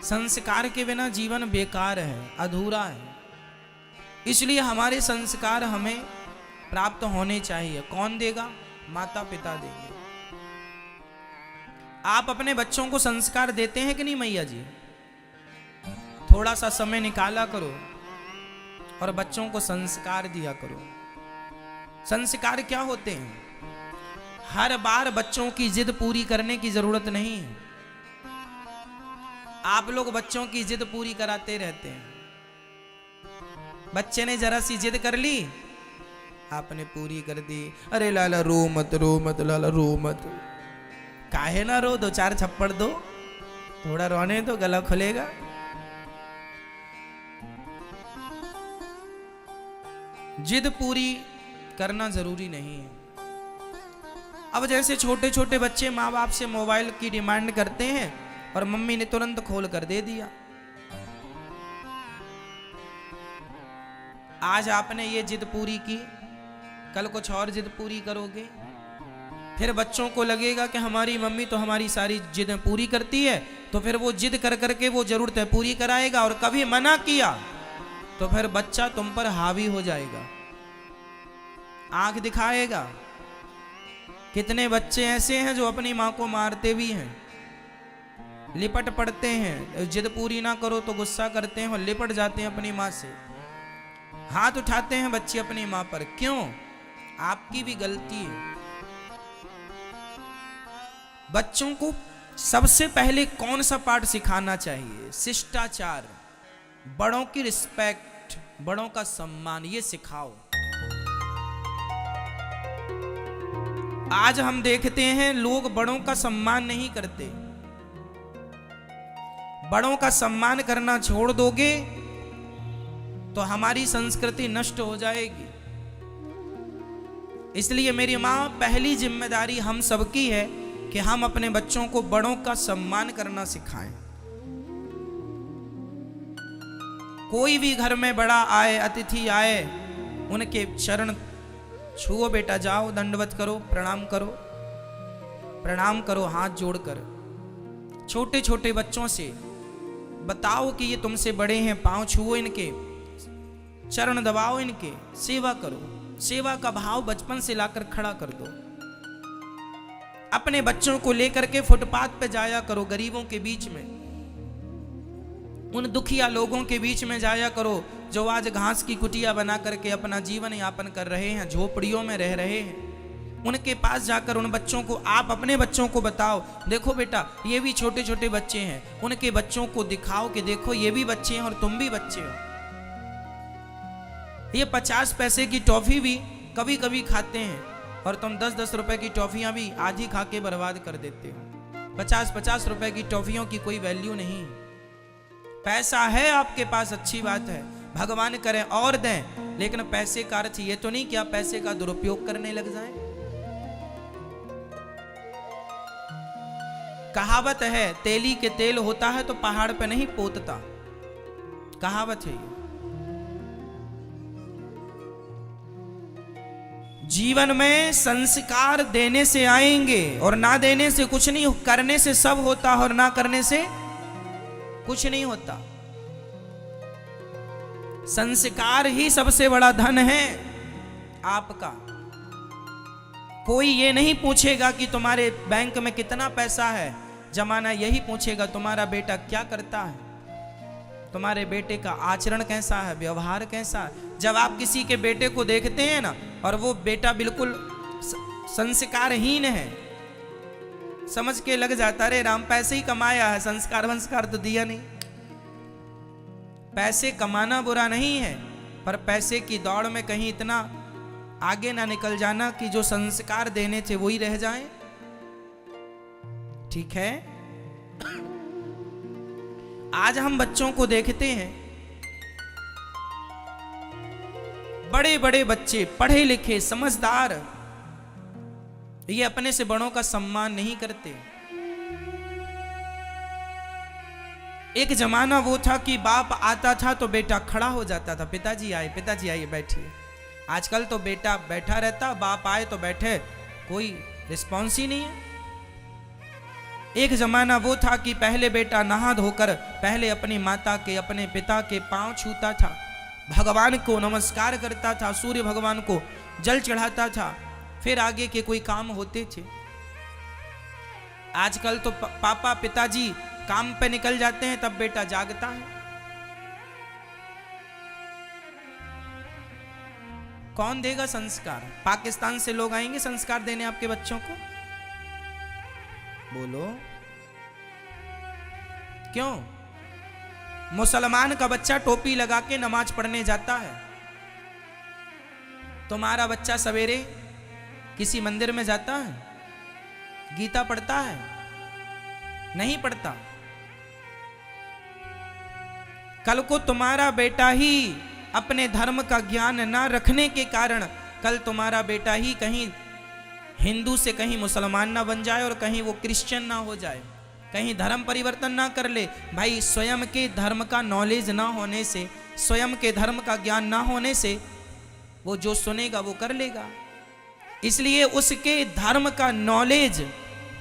संस्कार के बिना जीवन बेकार है, अधूरा है। इसलिए हमारे संस्कार हमें प्राप्त होने चाहिए। कौन देगा? माता पिता देंगे। आप अपने बच्चों को संस्कार देते हैं कि नहीं मैया जी? थोड़ा सा समय निकाला करो और बच्चों को संस्कार दिया करो। संस्कार क्या होते हैं? हर बार बच्चों की जिद पूरी करने की जरूरत नहीं है। आप लोग बच्चों की जिद पूरी कराते रहते हैं। बच्चे ने जरा सी जिद कर ली, आपने पूरी कर दी। अरे लाला रो मत, रो मत लाला, रो मत। काहे ना रो, दो चार थप्पड़ दो, थोड़ा रोने दो, गला खुलेगा। जिद पूरी करना जरूरी नहीं है। अब जैसे छोटे छोटे बच्चे माँ बाप से मोबाइल की डिमांड करते हैं और मम्मी ने तुरंत खोल कर दे दिया। आज आपने ये जिद पूरी की, कल कुछ और जिद पूरी करोगे। फिर बच्चों को लगेगा कि हमारी मम्मी तो हमारी सारी जिदें पूरी करती है, तो फिर वो जिद कर करके वो जरूरतें पूरी कराएगा। और कभी मना किया तो फिर बच्चा तुम पर हावी हो जाएगा, आंख दिखाएगा। कितने बच्चे ऐसे हैं जो अपनी माँ को मारते भी हैं, लिपट पड़ते हैं। जिद पूरी ना करो तो गुस्सा करते हैं और लिपट जाते हैं अपनी माँ से। हाथ उठाते हैं बच्चे अपनी माँ पर। क्यों? आपकी भी गलती है। बच्चों को सबसे पहले कौन सा पाठ सिखाना चाहिए? शिष्टाचार, बड़ों की रिस्पेक्ट, बड़ों का सम्मान, ये सिखाओ। आज हम देखते हैं लोग बड़ों का सम्मान नहीं करते। बड़ों का सम्मान करना छोड़ दोगे तो हमारी संस्कृति नष्ट हो जाएगी। इसलिए मेरी मां, पहली जिम्मेदारी हम सबकी है कि हम अपने बच्चों को बड़ों का सम्मान करना सिखाएं। कोई भी घर में बड़ा आए, अतिथि आए, उनके चरण छुओ बेटा, जाओ दंडवत करो, प्रणाम करो, प्रणाम करो हाथ जोड़कर। छोटे छोटे बच्चों से बताओ कि ये तुमसे बड़े हैं, पांव छुओ इनके, चरण दबाओ इनके, सेवा करो। सेवा का भाव बचपन से लाकर खड़ा कर दो। अपने बच्चों को लेकर के फुटपाथ पे जाया करो, गरीबों के बीच में, उन दुखिया लोगों के बीच में जाया करो जो आज घास की कुटिया बना करके अपना जीवन यापन कर रहे हैं, झोपड़ियों में रह रहे हैं। उनके पास जाकर उन बच्चों को, आप अपने बच्चों को बताओ, देखो बेटा ये भी छोटे छोटे बच्चे हैं। उनके बच्चों को दिखाओ कि देखो ये भी बच्चे हैं और तुम भी बच्चे हो। ये 50 पैसे की टॉफी भी कभी कभी खाते हैं और तुम 10-10 रुपए की टॉफियां भी आज ही खा के बर्बाद कर देते हो। 50-50 रुपए की टॉफियों की कोई वैल्यू नहीं। पैसा है आपके पास, अच्छी बात है, भगवान करे और दें, लेकिन पैसे का अर्थ ये तो नहीं कि आप पैसे का दुरुपयोग करने लग जाएं। कहावत है, तेली के तेल होता है तो पहाड़ पे नहीं पोतता। कहावत है ये। जीवन में संस्कार देने से आएंगे और ना देने से कुछ नहीं। करने से सब होता है और ना करने से कुछ नहीं होता। संस्कार ही सबसे बड़ा धन है आपका। कोई ये नहीं पूछेगा कि तुम्हारे बैंक में कितना पैसा है, जमाना यही पूछेगा तुम्हारा बेटा क्या करता है, तुम्हारे बेटे का आचरण कैसा है, व्यवहार कैसा है। जब आप किसी के बेटे को देखते हैं ना और वो बेटा बिल्कुल संस्कारहीन है, समझ के लग जाता, रे राम पैसे ही कमाया है, संस्कार वंस्कार तो दिया नहीं। पैसे कमाना बुरा नहीं है, पर पैसे की दौड़ में कहीं इतना आगे ना निकल जाना कि जो संस्कार देने थे वही रह जाएं। ठीक है। आज हम बच्चों को देखते हैं, बड़े बड़े बच्चे, पढ़े लिखे, समझदार, ये अपने से बड़ों का सम्मान नहीं करते। एक जमाना वो था कि बाप आता था तो बेटा खड़ा हो जाता था, पिताजी आइए बैठिए। आजकल तो बेटा बैठा रहता, बाप आए तो बैठे, कोई रिस्पॉन्स ही नहीं है। एक जमाना वो था कि पहले बेटा नहा धोकर पहले अपनी माता के अपने पिता के पांव छूता था, भगवान को नमस्कार करता था, सूर्य भगवान को जल चढ़ाता था, फिर आगे के कोई काम होते थे। आजकल तो पापा पिताजी काम पे निकल जाते हैं तब बेटा जागता है। कौन देगा संस्कार? पाकिस्तान से लोग आएंगे संस्कार देने आपके बच्चों को? बोलो क्यों? मुसलमान का बच्चा टोपी लगा के नमाज पढ़ने जाता है, तुम्हारा बच्चा सवेरे किसी मंदिर में जाता है, गीता पढ़ता है? नहीं पढ़ता। कल को तुम्हारा बेटा ही अपने धर्म का ज्ञान ना रखने के कारण कल तुम्हारा बेटा ही कहीं हिंदू से कहीं मुसलमान ना बन जाए और कहीं वो क्रिश्चियन ना हो जाए, कहीं धर्म परिवर्तन ना कर ले। भाई स्वयं के धर्म का नॉलेज ना होने से, स्वयं के धर्म का ज्ञान ना होने से वो जो सुनेगा वो कर लेगा। इसलिए उसके धर्म का नॉलेज,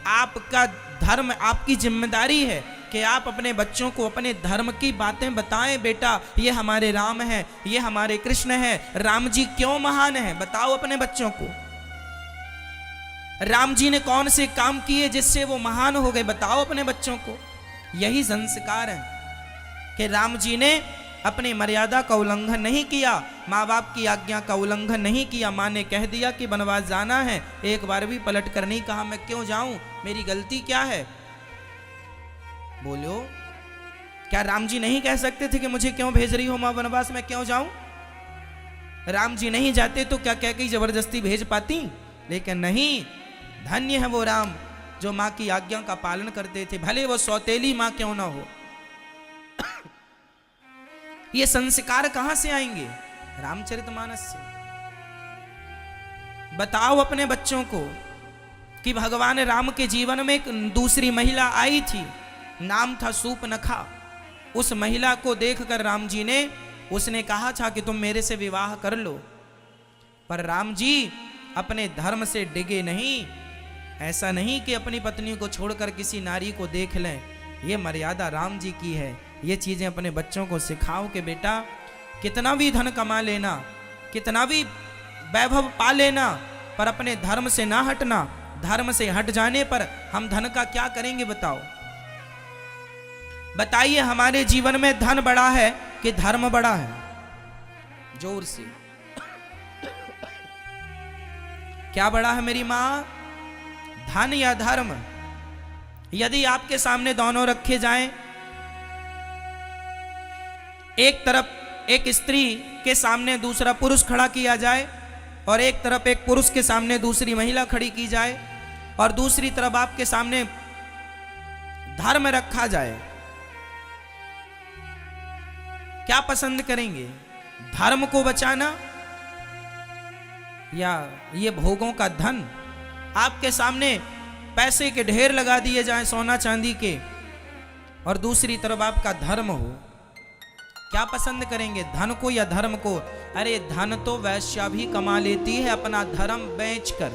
आपका धर्म, आपकी जिम्मेदारी है कि आप अपने बच्चों को अपने धर्म की बातें बताएं। बेटा ये हमारे राम हैं, ये हमारे कृष्ण हैं, राम जी क्यों महान हैं बताओ अपने बच्चों को। राम जी ने कौन से काम किए जिससे वो महान हो गए बताओ अपने बच्चों को। यही संस्कार है कि राम जी ने अपनी मर्यादा का उल्लंघन नहीं किया, माँ बाप की आज्ञा का उल्लंघन नहीं किया। माँ ने कह दिया कि वनवास जाना है, एक बार भी पलट कर नहीं कहा मैं क्यों जाऊं, मेरी गलती क्या है। बोलो क्या राम जी नहीं कह सकते थे कि मुझे क्यों भेज रही हो माँ वनवास, मैं क्यों जाऊं? राम जी नहीं जाते तो क्या कह के जबरदस्ती भेज पाती? लेकिन नहीं, धन्य है वो राम जो माँ की आज्ञा का पालन करते थे, भले वो सौतेली माँ क्यों ना हो। ये संस्कार कहां से आएंगे? रामचरितमानस से। बताओ अपने बच्चों को कि भगवान राम के जीवन में एक दूसरी महिला आई थी, नाम था सूपनखा। उस महिला को देखकर राम जी ने, उसने कहा था कि तुम मेरे से विवाह कर लो, पर राम जी अपने धर्म से डिगे नहीं। ऐसा नहीं कि अपनी पत्नी को छोड़कर किसी नारी को देख लें, ये मर्यादा राम जी की है। ये चीजें अपने बच्चों को सिखाओ कि बेटा कितना भी धन कमा लेना, कितना भी वैभव पा लेना, पर अपने धर्म से ना हटना। धर्म से हट जाने पर हम धन का क्या करेंगे बताओ? बताइए हमारे जीवन में धन बड़ा है कि धर्म बड़ा है? जोर से क्या बड़ा है मेरी मां, धन या धर्म? यदि आपके सामने दोनों रखे जाएं, एक तरफ एक स्त्री के सामने दूसरा पुरुष खड़ा किया जाए और एक तरफ एक पुरुष के सामने दूसरी महिला खड़ी की जाए और दूसरी तरफ आपके सामने धर्म रखा जाए, क्या पसंद करेंगे? धर्म को बचाना या ये भोगों का धन? आपके सामने पैसे के ढेर लगा दिए जाएं सोना चांदी के और दूसरी तरफ आपका धर्म हो, क्या पसंद करेंगे? धन को या धर्म को? अरे धन तो वैश्या भी कमा लेती है अपना धर्म बेचकर,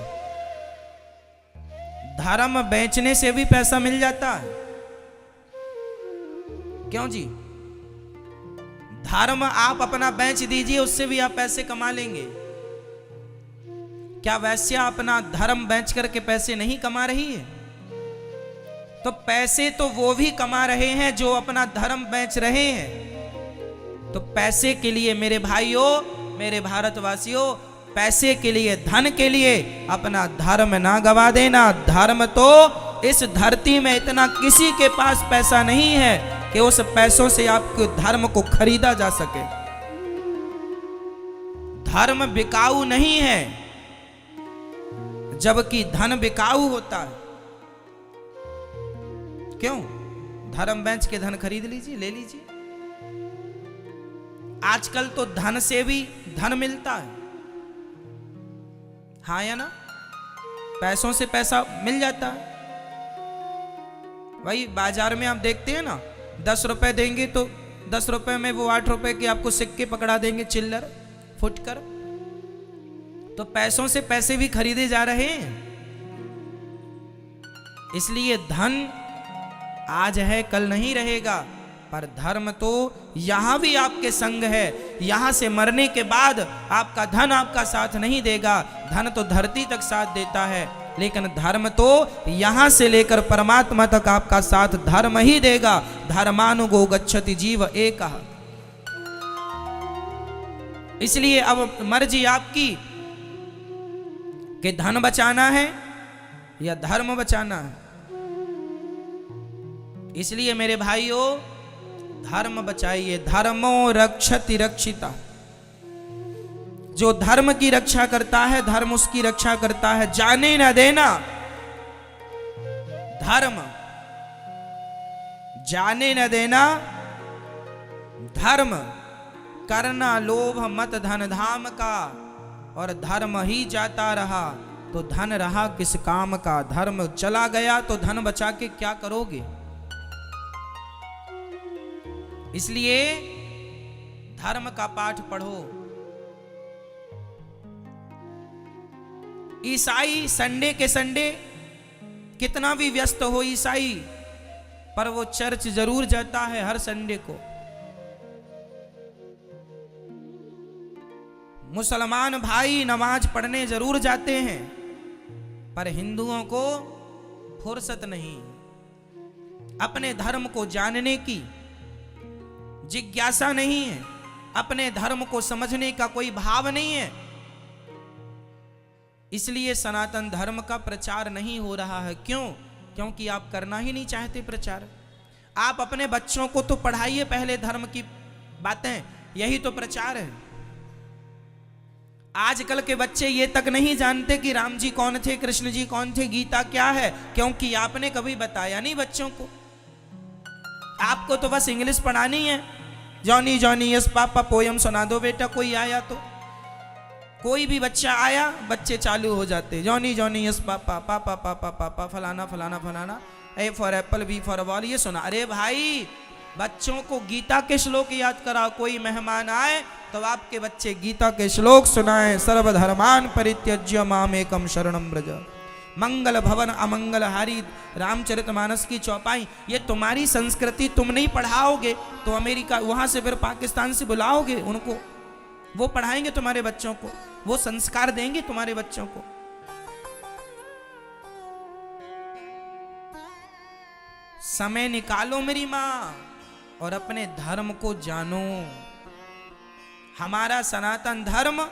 धर्म बेचने से भी पैसा मिल जाता है। क्यों जी? धर्म आप अपना बेच दीजिए, उससे भी आप पैसे कमा लेंगे। क्या वैश्या अपना धर्म बेच करके पैसे नहीं कमा रही है? तो पैसे तो वो भी कमा रहे हैं जो अपना धर्म बेच रहे हैं। तो पैसे के लिए मेरे भाइयों, मेरे भारतवासियों, पैसे के लिए, धन के लिए अपना धर्म ना गवा देना। धर्म तो इस धरती में इतना किसी के पास पैसा नहीं है कि उस पैसों से आपके धर्म को खरीदा जा सके। धर्म बिकाऊ नहीं है, जबकि धन बिकाऊ होता है। क्यों? धर्म बेच के धन खरीद लीजिए, ले लीजिए। आजकल तो धन से भी धन मिलता है, हाँ या ना? पैसों से पैसा मिल जाता है। वही बाजार में आप देखते हैं ना, 10 रुपए देंगे तो 10 रुपए में वो 8 रुपए के आपको सिक्के पकड़ा देंगे, चिल्लर फुटकर। तो पैसों से पैसे भी खरीदे जा रहे हैं। इसलिए धन आज है कल नहीं रहेगा, पर धर्म तो यहां भी आपके संग है। यहां से मरने के बाद आपका धन आपका साथ नहीं देगा, धन तो धरती तक साथ देता है, लेकिन धर्म तो यहां से लेकर परमात्मा तक आपका साथ धर्म ही देगा। धर्मानुगो गच्छति जीव एकः। इसलिए अब मर्जी आपकी कि धन बचाना है या धर्म बचाना है। इसलिए मेरे भाइयों, धर्म बचाइए। धर्मो रक्षति रक्षिता। जो धर्म की रक्षा करता है, धर्म उसकी रक्षा करता है। जाने न देना धर्म, जाने न देना धर्म, करना लोभ मत धन धाम का, और धर्म ही जाता रहा तो धन रहा किस काम का। धर्म चला गया तो धन बचा के क्या करोगे। इसलिए धर्म का पाठ पढ़ो। ईसाई संडे के संडे कितना भी व्यस्त हो ईसाई, पर वो चर्च जरूर जाता है हर संडे को। मुसलमान भाई नमाज पढ़ने जरूर जाते हैं, पर हिंदुओं को फुर्सत नहीं अपने धर्म को जानने की, जिज्ञासा नहीं है, अपने धर्म को समझने का कोई भाव नहीं है। इसलिए सनातन धर्म का प्रचार नहीं हो रहा है। क्यों? क्योंकि आप करना ही नहीं चाहते प्रचार। आप अपने बच्चों को तो पढ़ाइए पहले धर्म की बातें, यही तो प्रचार है। आजकल के बच्चे ये तक नहीं जानते कि राम जी कौन थे, कृष्ण जी कौन थे, गीता क्या है, क्योंकि आपने कभी बताया नहीं बच्चों को। आपको तो बस इंग्लिश पढ़ानी है। Johnny Johnny yes papa poem सुना दो बेटा, कोई आया तो। कोई भी बच्चा आया, बच्चे चालू हो जाते, जॉनी जॉनी यस पापा, पापा पापा पापा, फलाना फलाना फलाना, A for apple, B for ball, ये सुना। अरे भाई, बच्चों को गीता के श्लोक याद कराओ। कोई मेहमान आए तो आपके बच्चे गीता के श्लोक सुनाएं। सर्वधर्मान परित्यज्य मामेकम शरणम व्रज, मंगल भवन अमंगल हारी, रामचरितमानस की चौपाई। ये तुम्हारी संस्कृति तुम नहीं पढ़ाओगे तो अमेरिका, वहां से फिर पाकिस्तान से बुलाओगे उनको, वो पढ़ाएंगे तुम्हारे बच्चों को, वो संस्कार देंगे तुम्हारे बच्चों को। समय निकालो मेरी मां और अपने धर्म को जानो। हमारा सनातन धर्म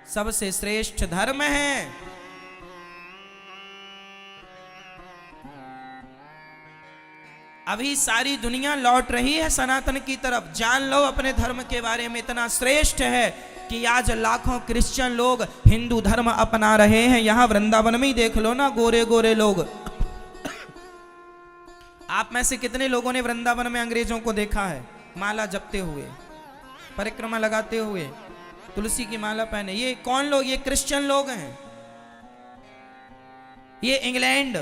सबसे श्रेष्ठ धर्म है। अभी सारी दुनिया लौट रही है सनातन की तरफ। जान लो अपने धर्म के बारे में, इतना श्रेष्ठ है कि आज लाखों क्रिश्चियन लोग हिंदू धर्म अपना रहे हैं। यहां वृंदावन में ही देख लो ना, गोरे गोरे लोग। आप में से कितने लोगों ने वृंदावन में अंग्रेजों को देखा है माला जपते हुए, परिक्रमा लगाते हुए, तुलसी की माला पहने? ये कौन लोग? ये क्रिश्चियन लोग हैं। ये इंग्लैंड,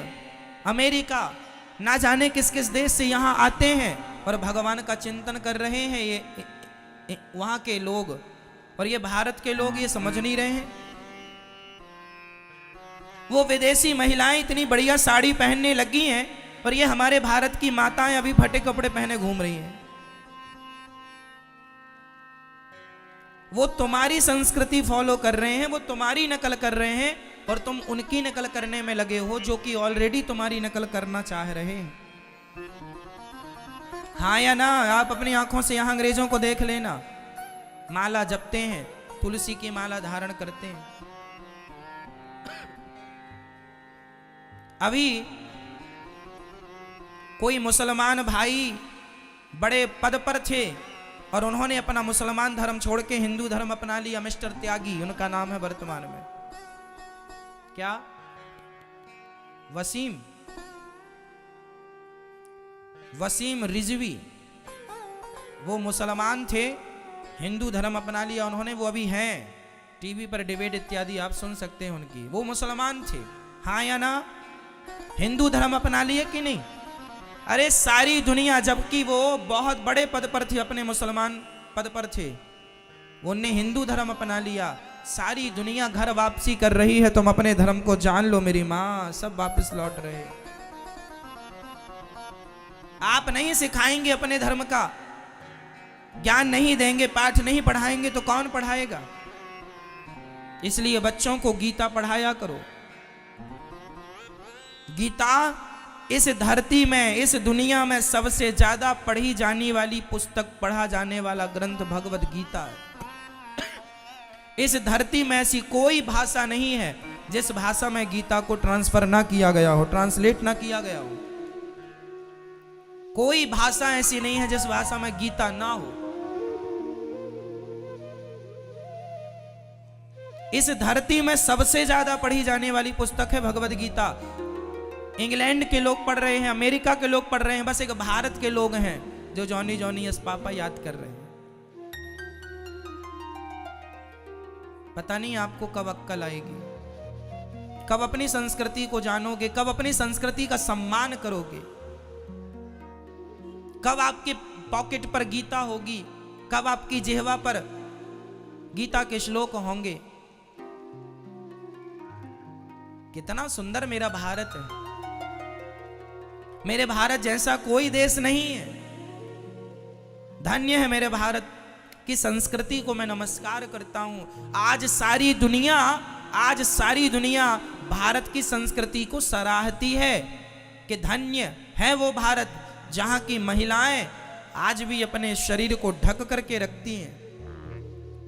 अमेरिका, ना जाने किस किस देश से यहां आते हैं और भगवान का चिंतन कर रहे हैं। ये वहां के लोग, और ये भारत के लोग ये समझ नहीं रहे हैं। वो विदेशी महिलाएं इतनी बढ़िया साड़ी पहनने लगी हैं, और ये हमारे भारत की माताएं अभी फटे कपड़े पहने घूम रही हैं। वो तुम्हारी संस्कृति फॉलो कर रहे हैं, वो तुम्हारी नकल कर रहे हैं, और तुम उनकी नकल करने में लगे हो जो कि ऑलरेडी तुम्हारी नकल करना चाह रहे हैं। हाँ या ना? आप अपनी आंखों से यहां अंग्रेजों को देख लेना, माला जपते हैं, तुलसी की माला धारण करते हैं। अभी कोई मुसलमान भाई बड़े पद पर थे और उन्होंने अपना मुसलमान धर्म छोड़ के हिंदू धर्म अपना लिया। मिस्टर त्यागी उनका नाम है वर्तमान में। क्या? वसीम रिजवी। वो मुसलमान थे, हिंदू धर्म अपना लिया उन्होंने। वो अभी हैं, टीवी पर डिबेट इत्यादि आप सुन सकते हैं उनकी। वो मुसलमान थे, हाँ या ना? हिंदू धर्म अपना लिए कि नहीं? अरे सारी दुनिया, जबकि वो बहुत बड़े पद पर थे, अपने मुसलमान पद पर थे, उन्हें हिंदू धर्म अपना लिया। सारी दुनिया घर वापसी कर रही है, तुम अपने धर्म को जान लो मेरी माँ। सब वापस लौट रहे। आप नहीं सिखाएंगे अपने धर्म का, ज्ञान नहीं देंगे, पाठ नहीं पढ़ाएंगे तो कौन पढ़ाएगा? इसलिए बच्चों को गीता पढ़ाया करो। गीता इस धरती में, इस दुनिया में सबसे ज्यादा पढ़ी जाने वाली पुस्तक, पढ़ा जाने वाला ग्रंथ भगवत गीता है। इस धरती में ऐसी कोई भाषा नहीं है जिस भाषा में गीता को ट्रांसफर ना किया गया हो, ट्रांसलेट ना किया गया हो। कोई भाषा ऐसी नहीं है जिस भाषा में गीता ना हो। इस धरती में सबसे ज्यादा पढ़ी जाने वाली पुस्तक है भगवत गीता। इंग्लैंड के लोग पढ़ रहे हैं, अमेरिका के लोग पढ़ रहे हैं, बस एक भारत के लोग हैं जो जॉनी जॉनी यस पापा याद कर रहे हैं। पता नहीं आपको कब अक्ल आएगी, कब अपनी संस्कृति को जानोगे, कब अपनी संस्कृति का सम्मान करोगे, कब आपके पॉकेट पर गीता होगी, कब आपकी जिह्वा पर गीता के श्लोक होंगे। कितना सुंदर मेरा भारत है। मेरे भारत जैसा कोई देश नहीं है। धन्य है मेरे भारत की संस्कृति को मैं नमस्कार करता हूं। आज सारी दुनिया भारत की संस्कृति को सराहती है कि धन्य है वो भारत जहां की महिलाएं आज भी अपने शरीर को ढक करके रखती हैं,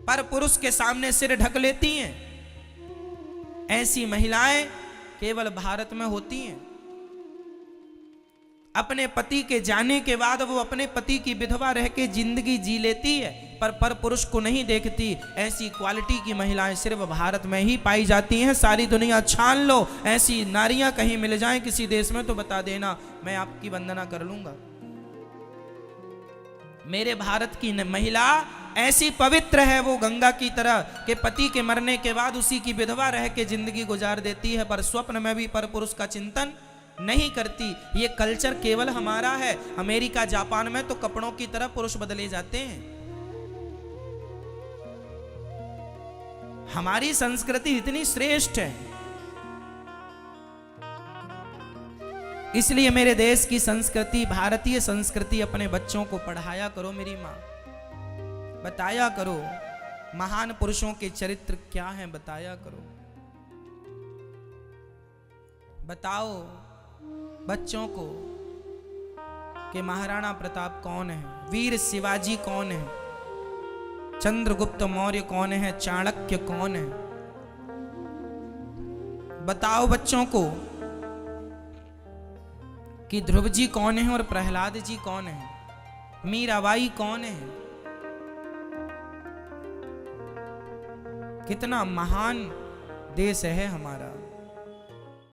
पर पुरुष के सामने सिर ढक लेती हैं। ऐसी महिलाएं केवल भारत में होती हैं। अपने पति के जाने के बाद वो अपने पति की विधवा रह के जिंदगी जी लेती है, पर पुरुष को नहीं देखती। ऐसी क्वालिटी की महिलाएं सिर्फ भारत में ही पाई जाती हैं। सारी दुनिया छान लो, ऐसी नारियां कहीं मिल जाएं किसी देश में तो बता देना, मैं आपकी वंदना कर लूंगा। मेरे भारत की महिला ऐसी पवित्र है, वो गंगा की तरह के पति के मरने के बाद उसी की विधवा रह के जिंदगी गुजार देती है, पर स्वप्न में भी पर पुरुष का चिंतन नहीं करती। ये कल्चर केवल हमारा है। अमेरिका जापान में तो कपड़ों की तरह पुरुष बदले जाते हैं। हमारी संस्कृति इतनी श्रेष्ठ है। इसलिए मेरे देश की संस्कृति, भारतीय संस्कृति अपने बच्चों को पढ़ाया करो। मेरी माँ बताया करो, महान पुरुषों के चरित्र क्या हैं बताया करो। बताओ बच्चों को कि महाराणा प्रताप कौन है, वीर शिवाजी कौन है, चंद्रगुप्त मौर्य कौन है, चाणक्य कौन है। बताओ बच्चों को कि ध्रुव जी कौन है और प्रहलाद जी कौन है, मीराबाई कौन है। कितना महान देश है हमारा।